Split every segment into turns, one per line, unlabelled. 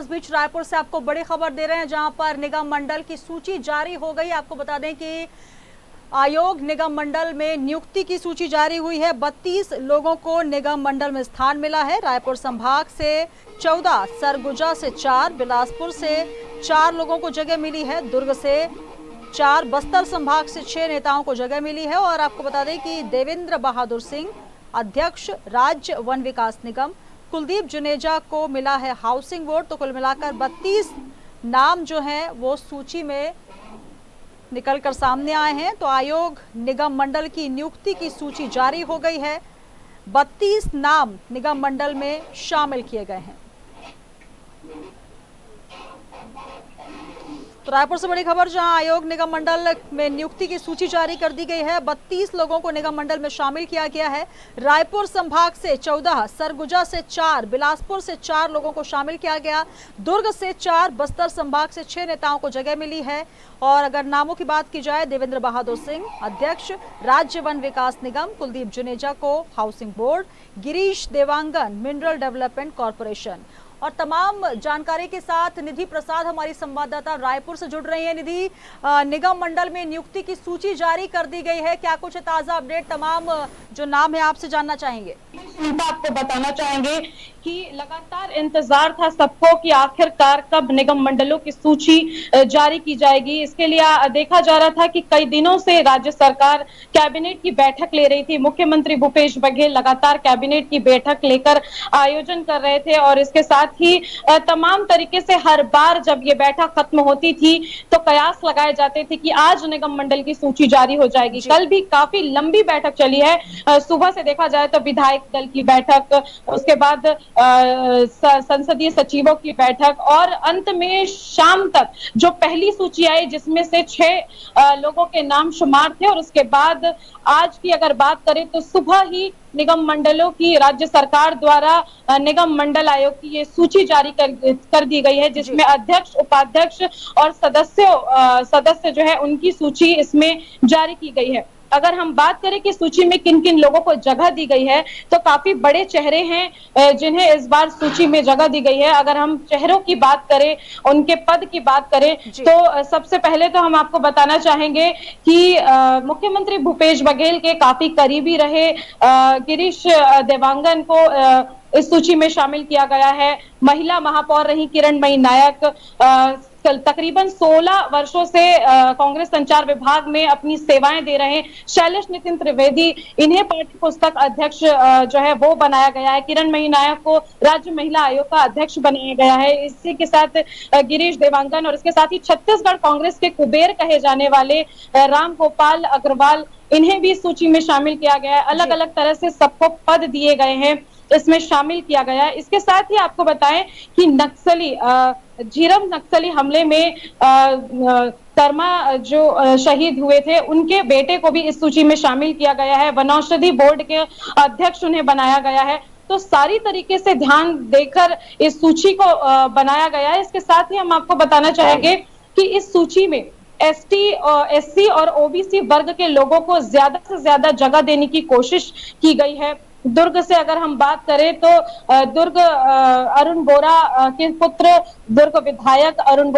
इस बीच रायपुर से आपको बड़ी खबर दे रहे हैं, जहां पर निगम मंडल की सूची जारी हो गई। आपको बता दें कि आयोग निगम मंडल में नियुक्ति की सूची जारी हुई है। 32 लोगों को निगम मंडल में स्थान मिला है। रायपुर संभाग से 14, सरगुजा से 4, बिलासपुर से 4 लोगों को जगह मिली है, दुर्ग से 4, बस्तर संभाग से 6 नेताओं को जगह मिली है। और आपको बता दें कि देवेंद्र बहादुर सिंह अध्यक्ष राज्य वन विकास निगम, कुलदीप जुनेजा को मिला है हाउसिंग बोर्ड। तो कुल मिलाकर 32 नाम जो हैं वो सूची में निकलकर सामने आए हैं। तो आयोग निगम मंडल की नियुक्ति की सूची जारी हो गई है। 32 नाम निगम मंडल में शामिल किए गए हैं। तो रायपुर से बड़ी खबर, जहां आयोग निगम मंडल में नियुक्ति की सूची जारी कर दी गई है। 32 लोगों को निगम मंडल में शामिल किया गया है। रायपुर संभाग से 14, सरगुजा से 4, बिलासपुर से 4 लोगों को शामिल किया गया, दुर्ग से 4, बस्तर संभाग से 6 नेताओं को जगह मिली है। और अगर नामों की बात की जाए, देवेंद्र बहादुर सिंह अध्यक्ष राज्य वन विकास निगम, कुलदीप जुनेजा को housing board, Girish Dewangan mineral development corporation. और तमाम जानकारी के साथ निधि प्रसाद हमारी संवाददाता रायपुर से जुड़ रही है। निधि, निगम मंडल में नियुक्ति की सूची जारी कर दी गई है, क्या कुछ ताजा अपडेट तमाम जो नाम है आपसे जानना चाहेंगे?
आपको बताना चाहेंगे कि लगातार इंतजार था सबको कि आखिरकार कब निगम मंडलों की सूची जारी की जाएगी। इसके लिए देखा जा रहा था कि कई दिनों से राज्य सरकार कैबिनेट की बैठक ले रही थी। मुख्यमंत्री भूपेश बघेल लगातार कैबिनेट की बैठक लेकर आयोजन कर रहे थे और इसके साथ ही तमाम तरीके से हर बार जब ये बैठक खत्म होती थी तो कयास लगाए जाते थे कि आज निगम मंडल की सूची जारी हो जाएगी। कल भी काफी लंबी बैठक चली है। सुबह से देखा जाए तो विधायक दल की बैठक, उसके बाद संसदीय सचिवों की बैठक और अंत में शाम तक जो पहली सूची आई जिसमें से 6 लोगों के नाम शुमार थे। और उसके बाद आज की अगर बात करें तो सुबह ही निगम मंडलों की राज्य सरकार द्वारा निगम मंडल आयोग की ये सूची जारी कर दी गई है, जिसमें अध्यक्ष, उपाध्यक्ष और सदस्य जो है उनकी सूची इसमें जारी की गई है। अगर हम बात करें कि सूची में किन किन लोगों को जगह दी गई है तो काफी बड़े चेहरे हैं जिन्हें इस बार सूची में जगह दी गई है। अगर हम चेहरों की बात करें, उनके पद की बात करें तो सबसे पहले तो हम आपको बताना चाहेंगे कि मुख्यमंत्री भूपेश बघेल के काफी करीबी रहे गिरीश देवांगन को इस सूची में शामिल किया गया है। महिला महापौर रही किरणमयी नायक, तकरीबन 16 वर्षों से कांग्रेस संचार विभाग में अपनी सेवाएं दे रहे हैं। शैलेश नितिन त्रिवेदी, इन्हें पार्टी पुस्तक अध्यक्ष जो है वो बनाया गया है। किरणमयी नायक को राज्य महिला आयोग का अध्यक्ष बनाया गया है। इसी के साथ गिरीश देवांगन और इसके साथ ही छत्तीसगढ़ कांग्रेस के कुबेर कहे जाने वाले राम गोपाल अग्रवाल, इन्हें भी सूची में शामिल किया गया है। अलग अलग तरह से सबको पद दिए गए हैं, इसमें शामिल किया गया है। इसके साथ ही आपको बताएं कि झीरम नक्सली हमले में कर्मा जो शहीद हुए थे, उनके बेटे को भी इस सूची में शामिल किया गया है। वनौषधि बोर्ड के अध्यक्ष उन्हें बनाया गया है। तो सारी तरीके से ध्यान देकर इस सूची को बनाया गया है। इसके साथ ही हम आपको बताना चाहेंगे कि इस सूची में एसटी और एससी और ओबीसी वर्ग के लोगों को ज्यादा से ज्यादा जगह देने की कोशिश की गई है। दुर्ग से अगर हम बात करें तो दुर्ग अरुण बोरा के पुत्र दुर्ग विधायक अरुण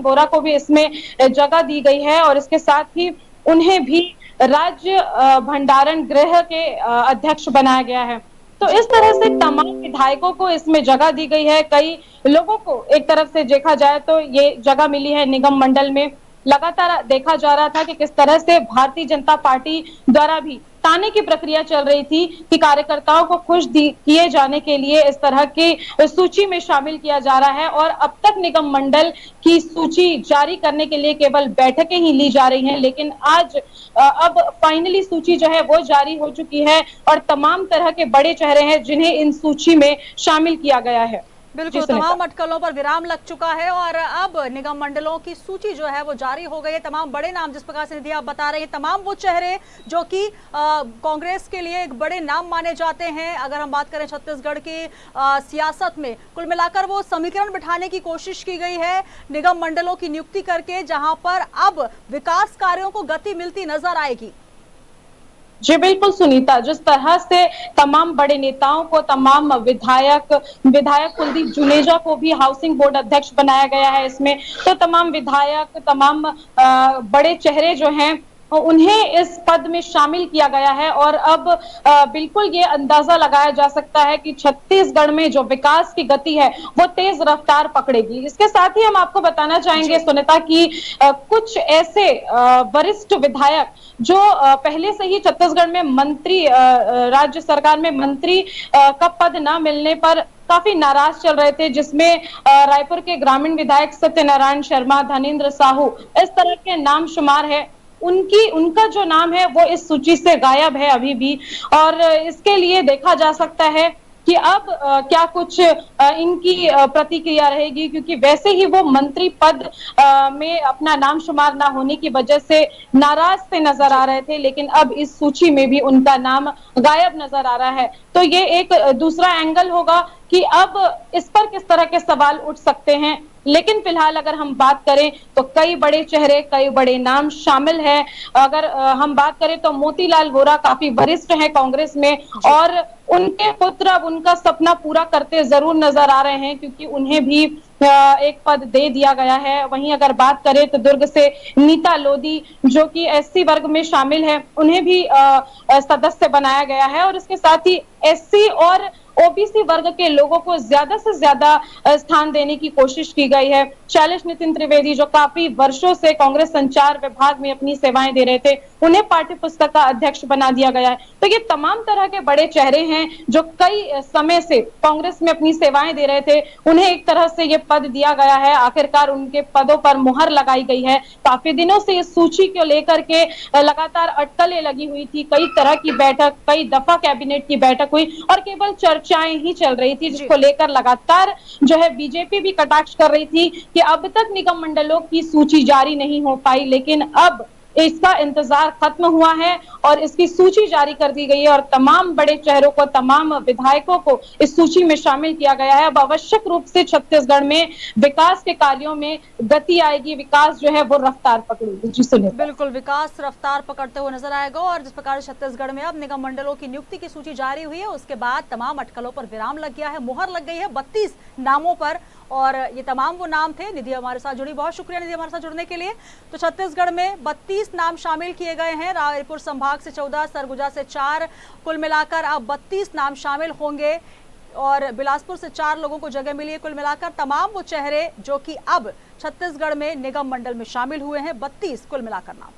बोरा को भी इसमें जगह दी गई है। और इसके साथ ही उन्हें भी राज्य भंडारण गृह के अध्यक्ष बनाया गया है। तो इस तरह से तमाम विधायकों को इसमें जगह दी गई है। कई लोगों को एक तरफ से देखा जाए तो ये जगह मिली है निगम मंडल में। लगातार देखा जा रहा था कि किस तरह से भारतीय जनता पार्टी द्वारा भी ताने की प्रक्रिया चल रही थी कि कार्यकर्ताओं को खुश किए जाने के लिए इस तरह की सूची में शामिल किया जा रहा है। और अब तक निगम मंडल की सूची जारी करने के लिए केवल बैठकें ही ली जा रही हैं, लेकिन आज अब फाइनली सूची जो है वो जारी हो चुकी है और तमाम तरह के बड़े चेहरे हैं जिन्हें इन सूची में शामिल किया गया है।
बिल्कुल, तमाम अटकलों पर विराम लग चुका है और अब निगम मंडलों की सूची जो है वो जारी हो गई है। तमाम बड़े नाम, जिस प्रकार से निधि आप बता रहे हैं, तमाम वो चेहरे जो कि कांग्रेस के लिए एक बड़े नाम माने जाते हैं। अगर हम बात करें छत्तीसगढ़ की सियासत में, कुल मिलाकर वो समीकरण बिठाने की कोशिश की गई है निगम मंडलों की नियुक्ति करके, जहां पर अब विकास कार्यों को गति मिलती नजर आएगी।
जी बिल्कुल सुनीता, जिस तरह से तमाम बड़े नेताओं को, तमाम विधायक कुलदीप जुनेजा को भी हाउसिंग बोर्ड अध्यक्ष बनाया गया है इसमें, तो तमाम विधायक, तमाम बड़े चेहरे जो हैं उन्हें इस पद में शामिल किया गया है। और अब बिल्कुल ये अंदाजा लगाया जा सकता है कि छत्तीसगढ़ में जो विकास की गति है वो तेज रफ्तार पकड़ेगी। इसके साथ ही हम आपको बताना चाहेंगे सुनीता कि कुछ ऐसे वरिष्ठ विधायक जो पहले से ही छत्तीसगढ़ में मंत्री, राज्य सरकार में मंत्री का पद न मिलने पर काफी नाराज चल रहे थे, जिसमें रायपुर के ग्रामीण विधायक सत्यनारायण शर्मा, धनेन्द्र साहू, इस तरह के नाम शुमार है। उनका जो नाम है वो इस सूची से गायब है अभी भी। और इसके लिए देखा जा सकता है कि अब क्या कुछ इनकी प्रतिक्रिया रहेगी, क्योंकि वैसे ही वो मंत्री पद में अपना नाम शुमार ना होने की वजह से नाराज से नजर आ रहे थे, लेकिन अब इस सूची में भी उनका नाम गायब नजर आ रहा है। तो ये एक दूसरा एंगल होगा कि अब इस पर किस तरह के सवाल उठ सकते हैं। लेकिन फिलहाल अगर हम बात करें तो कई बड़े चेहरे, कई बड़े नाम शामिल हैं। अगर हम बात करें तो मोतीलाल वोरा काफी वरिष्ठ हैं कांग्रेस में, और उनके पुत्र अब उनका सपना पूरा करते जरूर नजर आ रहे हैं, क्योंकि उन्हें भी एक पद दे दिया गया है। वहीं अगर बात करें तो दुर्ग से नीता लोधी, जो कि एससी वर्ग में शामिल है, उन्हें भी सदस्य बनाया गया है। और इसके साथ ही एससी और ओबीसी वर्ग के लोगों को ज्यादा से ज्यादा स्थान देने की कोशिश की गई है। शैलेश नितिन त्रिवेदी, जो काफी वर्षों से कांग्रेस संचार विभाग में अपनी सेवाएं दे रहे थे, उन्हें पाठ्य पुस्तक का अध्यक्ष बना दिया गया है। तो ये तमाम तरह के बड़े चेहरे हैं जो कई समय से कांग्रेस में अपनी सेवाएं दे रहे थे, उन्हें एक तरह से ये पद दिया गया है। आखिरकार उनके पदों पर मुहर लगाई गई है। काफी दिनों से इस सूची को लेकर के लगातार अटकलें लगी हुई थी, कई तरह की बैठक, कई दफा कैबिनेट की बैठक हुई और केवल चर्चाएं ही चल रही थी, जिसको लेकर लगातार जो है बीजेपी भी कटाक्ष कर रही थी कि अब तक निगम मंडलों की सूची जारी नहीं हो पाई, लेकिन अब इसका इंतजार खत्म हुआ है और इसकी सूची जारी कर दी गई है और तमाम बड़े चेहरों को, तमाम विधायकों को इस सूची में शामिल किया गया है। अब आवश्यक रूप से छत्तीसगढ़ में विकास के कार्यों में गति आएगी, विकास जो है वो रफ्तार पकड़ेगी। जी सुनिए।
बिल्कुल, विकास रफ्तार पकड़ते हुए नजर आएगा। और जिस प्रकार छत्तीसगढ़ में अब निगम मंडलों की नियुक्ति की सूची जारी हुई है, उसके बाद तमाम अटकलों पर विराम लग गया है, मुहर लग गई है 32 नामों पर। और ये तमाम वो नाम थे। निधि हमारे साथ जुड़ी, बहुत शुक्रिया निधि हमारे साथ जुड़ने के लिए। तो छत्तीसगढ़ में 32 नाम शामिल किए गए हैं। रायपुर संभाग से 14, सरगुजा से 4, कुल मिलाकर अब 32 नाम शामिल होंगे। और बिलासपुर से 4 लोगों को जगह मिली है। कुल मिलाकर तमाम वो चेहरे जो कि अब छत्तीसगढ़ में निगम मंडल में शामिल हुए हैं, 32 कुल मिलाकर नाम।